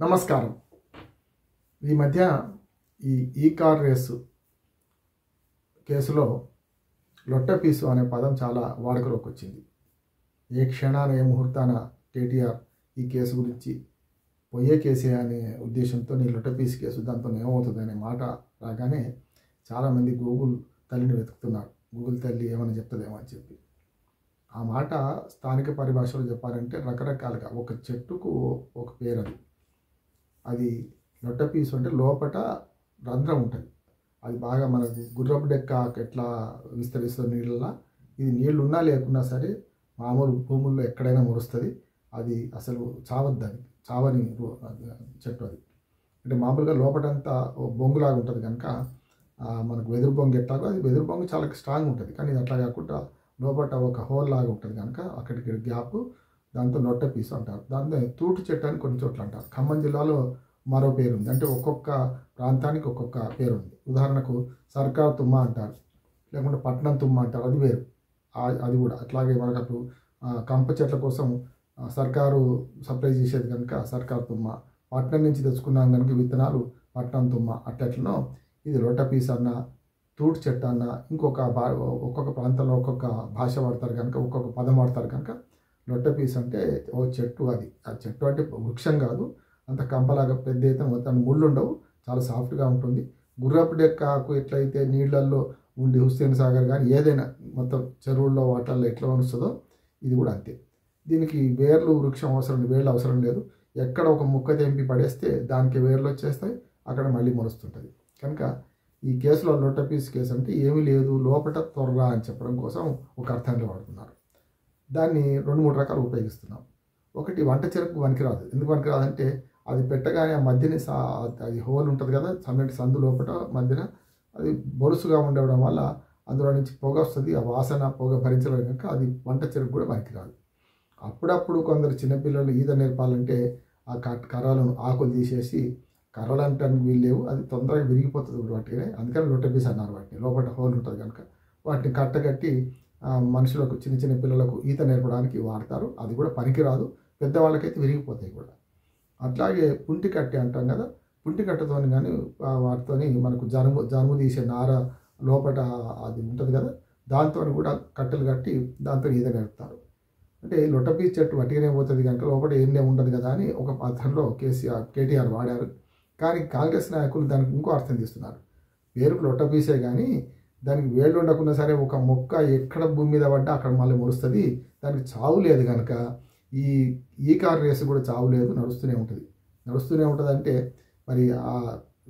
నమస్కారం. ఈ మధ్య ఈ కార్ రేసు కేసులో లొట్టపీసు అనే పదం చాలా వాడుకలోకి వచ్చింది. ఏ క్షణాన ఏ ముహూర్తాన కేటీఆర్ ఈ కేసు గురించి పోయే కేసే అనే ఉద్దేశంతో లొట్టపీసు కేసు దాంతో ఏమవుతుంది అనే మాట రాగానే చాలామంది గూగుల్ తల్లిని వెతుకుతున్నారు. గూగుల్ తల్లి ఏమని చెప్తుందేమో అని చెప్పి. ఆ మాట స్థానిక పరిభాషలో చెప్పాలంటే రకరకాలుగా ఒక చెట్టుకు ఒక పేరు అది లొట్టపీసు అంటే లోపట రంధ్రం ఉంటుంది. అది బాగా మనకు గుర్రపు డెక్క ఎట్లా విస్తరిస్తుంది నీళ్ళల్లో, ఇది నీళ్ళు ఉన్నా లేకున్నా సరే మామూలు భూముల్లో ఎక్కడైనా మురుస్తుంది. అది అసలు చావద్దు, అది చావని చెట్టు. అది అంటే మామూలుగా లోపటంతా బొంగులాగా ఉంటుంది కనుక మనకు వెదురు బొంగు ఎట్లాగో అది వెదురు బొంగు చాలా స్ట్రాంగ్ ఉంటుంది. కానీ ఇది అట్లా కాకుండా లోపల ఒక హోల్ లాగా ఉంటుంది కనుక అక్కడికి గ్యాప్, దాంతో లొట్టపీసు అంటారు. దాంతో తూటు చెట్టు అని కొన్ని చోట్ల అంటారు. ఖమ్మం జిల్లాలో మరో పేరు ఉంది. అంటే ఒక్కొక్క ప్రాంతానికి ఒక్కొక్క పేరు ఉంది. ఉదాహరణకు సర్కార్ తుమ్మ అంటారు, లేకుంటే పట్నం తుమ్మ అంటారు, అది వేరు. అది కూడా అట్లాగే మనకు అప్పుడు కంప చెట్ల కోసం సర్కారు సప్లై చేసేది కనుక సర్కార్ తుమ్మ, పట్నం నుంచి తెచ్చుకున్నాం కనుక విత్తనాలు పట్నం తుమ్మ. అట్లనో ఇది లొట్టపీసు అన్న తూటు చెట్టు అన్న ఒక్కొక్క ప్రాంతంలో ఒక్కొక్క భాష వాడతారు కనుక ఒక్కొక్క పదం వాడతారు కనుక లొట్టపీసు అంటే ఓ చెట్టు. అది ఆ చెట్టు అంటే వృక్షం కాదు, అంత కంపలాగా పెద్ద అయితే మొత్తం ముళ్ళు ఉండవు, చాలా సాఫ్ట్గా ఉంటుంది. గుర్రపు డెక్క ఆకు ఎట్లయితే నీళ్ళల్లో ఉండి హుస్సేన్ సాగర్ కానీ ఏదైనా మొత్తం చెరువుల్లో వాటర్లో ఎట్లా వస్తుందో ఇది కూడా అంతే. దీనికి వేర్లు వృక్షం అవసరం లేదు, వేర్లు అవసరం లేదు. ఎక్కడ ఒక ముక్క తెంపి పడేస్తే దానికి వేర్లు వచ్చేస్తాయి, అక్కడ మళ్ళీ మొలుస్తుంటుంది. కనుక ఈ కేసులో లొట్టపీసు కేసు అంటే ఏమీ లేదు, లోపట తొర్ర అని చెప్పడం కోసం ఒక అర్థంలో వాడుతున్నారు. దాన్ని 2-3 రకాలు ఉపయోగిస్తున్నాం. ఒకటి, వంట చెరుకు పనికిరాదు. ఎందుకు పనికిరాదంటే అది పెట్టగానే ఆ మధ్యన అది హోల్ ఉంటుంది కదా, సన్నటి సందు లోపల మధ్యన అది బొరుసుగా ఉండడం వల్ల అందులో నుంచి పొగ వస్తుంది. ఆ వాసన పొగ భరించలేదు కనుక అది వంట చెరుకు కూడా పనికిరాదు. అప్పుడప్పుడు కొందరు చిన్నపిల్లలు ఈత నేర్పాలంటే ఆ కర్రలను ఆకులు తీసేసి, కర్రలు అంటానికి వీలు లేవు, అది తొందరగా విరిగిపోతుంది వాటికి, అందుకని లొట్టపీసు అన్నారు. వాటిని లోపల హోల్ ఉంటుంది కనుక వాటిని కట్టగట్టి మనుషులకు చిన్న చిన్న పిల్లలకు ఈత నేర్పడానికి వాడతారు. అది కూడా పనికిరాదు, పెద్దవాళ్ళకైతే విరిగిపోతాయి కూడా. అట్లాగే పుంటి కట్టి అంటాం కదా, పుంటి కట్టతో కానీ వాటితో మనకు జనుము తీసే నార లోపల అది ఉంటుంది కదా, దాంతో కూడా కట్టెలు కట్టి దాంతో ఈత నేర్పుతారు. అంటే లొట్టపీసు చెట్టు వట్టిగానే పోతుంది కనుక లోపల ఏం ఉండదు కదా అని ఒక అర్థంలో కేటీఆర్ వాడారు. కానీ కాంగ్రెస్ నాయకులు దానికి ఇంకో అర్థం తీస్తున్నారు. పేరుకు లొట్టపీసే కానీ దానికి వేళ్ళు ఉండకుండా సరే ఒక మొక్క ఎక్కడ భూమి మీద పడ్డా అక్కడ మళ్ళీ మొలుస్తుంది, దానికి చావు లేదు కనుక ఈ కార్ రేసు కూడా చావు లేదు, నడుస్తూనే ఉంటుంది. అంటే మరి ఆ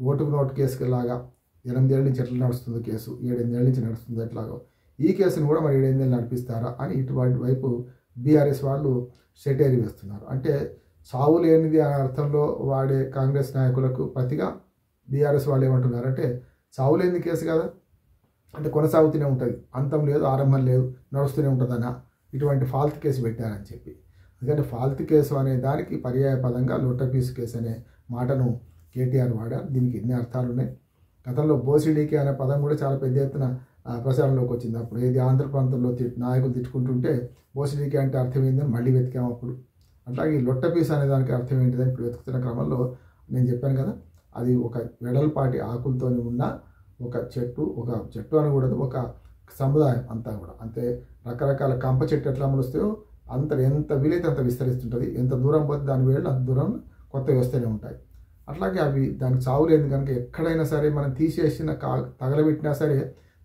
ఓటుకు నోటు కేసు లాగా 8 ఏళ్ళ నుంచి ఎట్లా నడుస్తుంది కేసు, 7-8 ఏళ్ళ నుంచి నడుస్తుంది ఎట్లాగో ఈ కేసును కూడా మరి 7-8 ఏళ్ళు నడిపిస్తారా అని ఇటువంటి వైపు బీఆర్ఎస్ వాళ్ళు సెటైర్ వేస్తున్నారు. అంటే చావు లేనిది అనే అర్థంలో వాడే కాంగ్రెస్ నాయకులకు ప్రతిగా బీఆర్ఎస్ వాళ్ళు ఏమంటున్నారంటే చావు లేని కేసు కదా, అంటే కొనసాగుతూనే ఉంటుంది, అంతం లేదు ఆరంభం లేదు, నడుస్తూనే ఉంటుందన్న ఇటువంటి ఫాల్త్ కేసు పెట్టారని చెప్పి. ఎందుకంటే ఫాల్త్ కేసు అనే దానికి పర్యాయ పదంగా లొట్టపీసు కేసు అనే మాటను కేటీఆర్ వాడారు. దీనికి ఎన్ని అర్థాలు ఉన్నాయి. గతంలో బోసిడీకే అనే పదం కూడా చాలా పెద్ద ఎత్తున ప్రచారంలోకి వచ్చింది. అప్పుడు ఏది ఆంధ్ర ప్రాంతంలో నాయకులు తిట్టుకుంటుంటే బోసిడీకే అంటే అర్థం ఏందని మళ్ళీ వెతికాము అప్పుడు. అట్లాగే లొట్టపీసు అనే దానికి అర్థం ఏంటిదని ఇప్పుడు వెతుకుతున్న క్రమంలో నేను చెప్పాను కదా, అది ఒక వెడల్పాటి ఆకులతో ఉన్న ఒక చెట్టు అనకూడదు, ఒక సముదాయం అంతా కూడా. అంతే రకరకాల కంప చెట్టు ఎట్లా మొలుస్తాయో ఎంత వీలైతే అంత విస్తరిస్తుంటుంది. ఎంత దూరం పోతే దాని వేళ్ళు అంత దూరం కొత్తవి వస్తూనే ఉంటాయి. అట్లాగే అవి దానికి చావు లేదు కనుక ఎక్కడైనా సరే మనం తీసేసిన తగలబెట్టినా సరే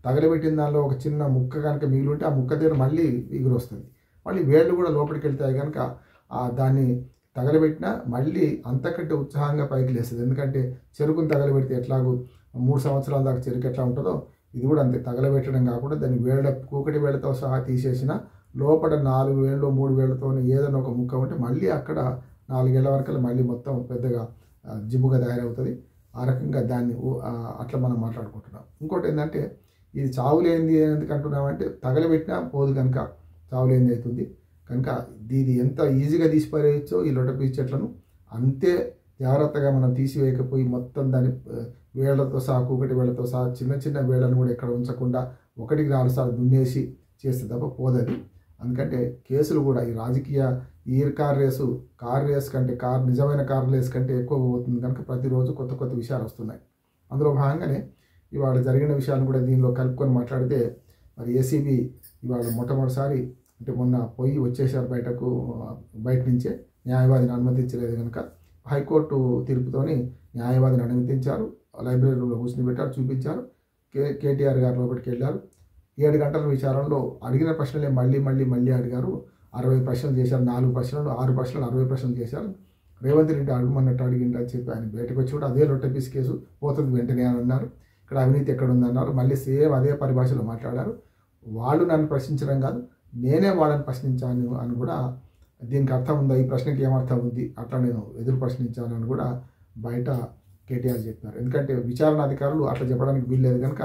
తగలబెట్టిన దానిలో ఒక చిన్న ముక్క కనుక మిగిలి ఉంటే ఆ ముక్క దగ్గర మళ్ళీ ఎగురు వస్తుంది, మళ్ళీ వేళ్ళు కూడా లోపలికి వెళ్తాయి కనుక దాన్ని తగలబెట్టినా మళ్ళీ అంతకంటే ఉత్సాహంగా పైకి లేస్తుంది. ఎందుకంటే చెరుకుని తగలబెడితే ఎట్లాగూ 3 సంవత్సరాల దాకా చెరుకు ఎట్లా ఉంటుందో ఇది కూడా అంతే. తగలబెట్టడం కాకుండా దాన్ని కూకటి వేళ్ళతో సహా తీసేసిన లోపల 4 వేళ్ళు 3 వేళ్ళతో ఏదైనా ఒక ముక్క ఉంటే మళ్ళీ అక్కడ 4 ఏళ్ళ వరకు మళ్ళీ మొత్తం పెద్దగా జిబ్బుగా తయారవుతుంది. ఆ రకంగా దాన్ని అట్లా మనం మాట్లాడుకుంటున్నాం. ఇంకోటి ఏంటంటే ఇది చావులేంది ఎందుకు అంటున్నామంటే తగలబెట్టినా పోదు కనుక చావులేంది అవుతుంది. కనుక ఇది ఎంత ఈజీగా తీసిపారేయచ్చో ఈ లొట్టపీసు చెట్లను అంతే జాగ్రత్తగా మనం తీసివేయకపోయి మొత్తం దాని వేళ్లతో సహా కూకటి వేళ్లతో సహా చిన్న చిన్న వేళ్లను కూడా ఎక్కడ ఉంచకుండా 1-4 సార్లు దున్నేసి చేస్తే తప్ప పోదది. అందుకంటే కేసులు కూడా ఈ రాజకీయ కార్ రేస్ కంటే నిజమైన కార్ రేస్ కంటే ఎక్కువ పోతుంది కనుక ప్రతిరోజు కొత్త కొత్త విషయాలు వస్తున్నాయి. అందులో భాగంగానే ఇవాళ జరిగిన విషయాలను కూడా దీనిలో కలుపుకొని మాట్లాడితే మరి ఏసీబీ ఇవాళ మొట్టమొదటిసారి అంటే మొన్న పోయి వచ్చేసారు బయట నుంచే న్యాయవాదిని అనుమతించలేదు కనుక హైకోర్టు తీర్పుతోని న్యాయవాదిని అనుమతించారు. లైబ్రరీలో కూర్చుని పెట్టారు, చూపించారు. కేటీఆర్ గారు లోపలికి వెళ్ళారు. 7 గంటల విచారణలో అడిగిన ప్రశ్నలే మళ్ళీ అడిగారు. 60 ప్రశ్నలు చేశారు. 4 ప్రశ్నలు 6 ప్రశ్నలు 60 ప్రశ్నలు చేశారు. రేవంత్ రెడ్డి అడుగుమన్నట్టు అడిగిండు అని చెప్పి ఆయన బయటకు వచ్చి కూడా అదే లొట్ట పీస్ కేసు పోతుంది వెంటనే అని అన్నారు. ఇక్కడ అవినీతి ఎక్కడ ఉందన్నారు. మళ్ళీ సేమ్ అదే పరిభాషలో మాట్లాడారు. వాళ్ళు నన్ను ప్రశ్నించడం కాదు, నేనే వాళ్ళని ప్రశ్నించాను అని కూడా, దీనికి అర్థం ఉందా, ఈ ప్రశ్నకి ఏమర్థం ఉంది, అట్లా నేను ఎదురు ప్రశ్నించాను అని కూడా బయట కేటీఆర్ చెప్పారు. ఎందుకంటే విచారణ అధికారులు అట్లా చెప్పడానికి వీల్లేదు కనుక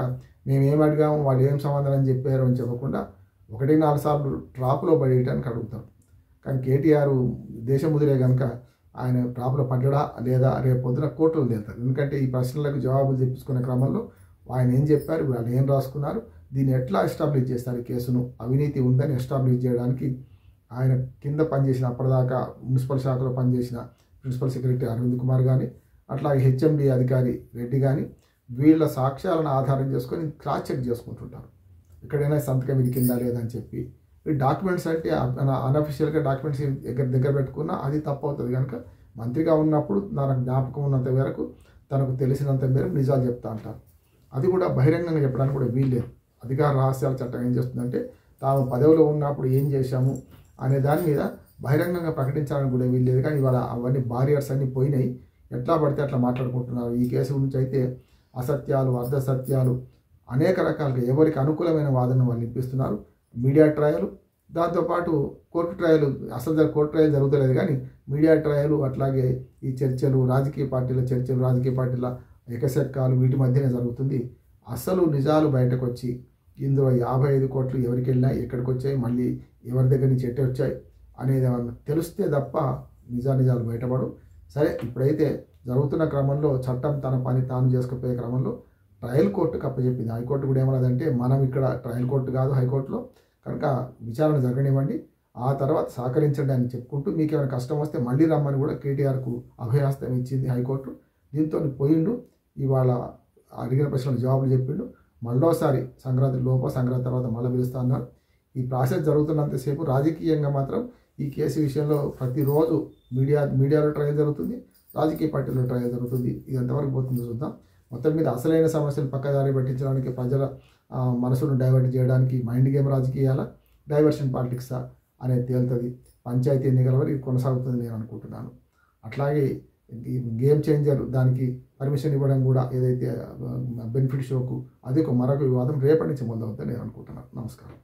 మేము ఏం అడిగాము, వాళ్ళు ఏం సమాధానం చెప్పారు అని చెప్పకుండా 1-4 సార్లు ట్రాప్లో పడేయడానికి అడుగుతారు. కానీ కేటీఆర్ దేశం ముదిరే కనుక ఆయన ట్రాప్లో పడ్డా లేదా రేపు పొద్దున కోర్టులు తేలుతారు. ఎందుకంటే ఈ ప్రశ్నలకు జవాబులు తెప్పించుకునే క్రమంలో ఆయన ఏం చెప్పారు, వాళ్ళు ఏం రాసుకున్నారు, దీన్ని ఎట్లా ఎస్టాబ్లిష్ చేస్తారు, ఈ కేసును అవినీతి ఉందని ఎస్టాబ్లిష్ చేయడానికి ఆయన కింద పనిచేసిన అప్పటిదాకా మున్సిపల్ శాఖలో పనిచేసిన ప్రిన్సిపల్ సెక్రటరీ అరవింద్ కుమార్ కానీ, అట్లాగే హెచ్ఎండి అధికారి రెడ్డి కానీ వీళ్ళ సాక్ష్యాలను ఆధారం చేసుకొని క్రాస్ చెక్ చేసుకుంటుంటారు. ఎక్కడైనా సంతకం ఇరికిందా లేదని చెప్పి. ఈ డాక్యుమెంట్స్ అంటే అన్అఫిషియల్గా డాక్యుమెంట్స్ దగ్గర పెట్టుకున్నా అది తప్పు అవుతుంది కనుక మంత్రిగా ఉన్నప్పుడు తనకు జ్ఞాపకం ఉన్నంత మేరకు తనకు తెలిసినంత మేరకు నిజాలు చెప్తా అంటారు. అది కూడా బహిరంగంగా చెప్పడానికి కూడా వీల్లేదు. అధికార రహస్యాల చట్టం ఏం చేస్తుందంటే తాము పదవిలో ఉన్నప్పుడు ఏం చేశాము అనే దాని మీద బహిరంగంగా ప్రకటించాలని కూడా వీల్లేదు. కానీ ఇవాళ అవన్నీ బారియర్స్ అన్నీ పోయినాయి. ఎట్లా పడితే అట్లా మాట్లాడుకుంటున్నారు. ఈ కేసు గురించి అయితే అసత్యాలు, అర్ధసత్యాలు, అనేక రకాలుగా ఎవరికి అనుకూలమైన వాదనను వాళ్ళు ఇప్పిస్తున్నారు. మీడియా ట్రయల్, దాంతోపాటు కోర్టు ట్రయల్, అసలు కోర్టు ట్రయల్ జరుగుతలేదు కానీ మీడియా ట్రయల్, అట్లాగే ఈ చర్చలు, రాజకీయ పార్టీల ఎకసెక్కాలు వీటి మధ్యనే జరుగుతుంది. అసలు నిజాలు బయటకు వచ్చి ఇందులో 55 కోట్లు ఎవరికి వెళ్ళినాయి, ఎక్కడికి వచ్చాయి, మళ్ళీ ఎవరి దగ్గర నుంచి ఎట్టే వచ్చాయి అనేది ఏమన్నా తెలిస్తే తప్ప నిజాలు బయటపడు. సరే, ఇప్పుడైతే జరుగుతున్న క్రమంలో చట్టం తన పని తాను చేసుకుపోయే క్రమంలో ట్రయల్ కోర్టుకు అప్పచెప్పింది. హైకోర్టు కూడా ఏమన్నదంటే మనం ఇక్కడ ట్రయల్ కోర్టు కాదు హైకోర్టులో కనుక విచారణ జరగనివ్వండి, ఆ తర్వాత సహకరించండి అని చెప్పుకుంటూ మీకు ఏమైనా కష్టం వస్తే మళ్ళీ రమ్మని కూడా కేటీఆర్కు అభయాస్తం ఇచ్చింది హైకోర్టు. దీంతో పోయిండు. ఇవాళ అడిగిన ప్రశ్నలు జవాబులు చెప్పిండు. మళ్ళోసారి సంక్రాంతి తర్వాత మళ్ళీ పిలుస్తా అన్నారు. ఈ ప్రాసెస్ జరుగుతున్నంతసేపు రాజకీయంగా మాత్రం ఈ కేసు విషయంలో ప్రతిరోజు మీడియాలో ట్రయల్ జరుగుతుంది, రాజకీయ పార్టీలో ట్రయల్ జరుగుతుంది. ఇది ఎంతవరకు పోతుందో చూద్దాం. మొత్తం మీద అసలైన సమస్యలు పక్కదారి పట్టించడానికి, ప్రజల మనసును డైవర్ట్ చేయడానికి మైండ్ గేమ్ రాజకీయాల, డైవర్షన్ పాలిటిక్సా అనేది తేలుతుంది. పంచాయతీ ఎన్నికల వరకు ఇది కొనసాగుతుంది నేను అనుకుంటున్నాను. అట్లాగే ఈ గేమ్ చేంజర్ దానికి పర్మిషన్ ఇవ్వడం కూడా ఏదైతే బెనిఫిట్ షోకు అది మరొక వివాదం రేపటి నుంచి మొదలవుతుందని నేను అనుకుంటున్నాను. నమస్కారం.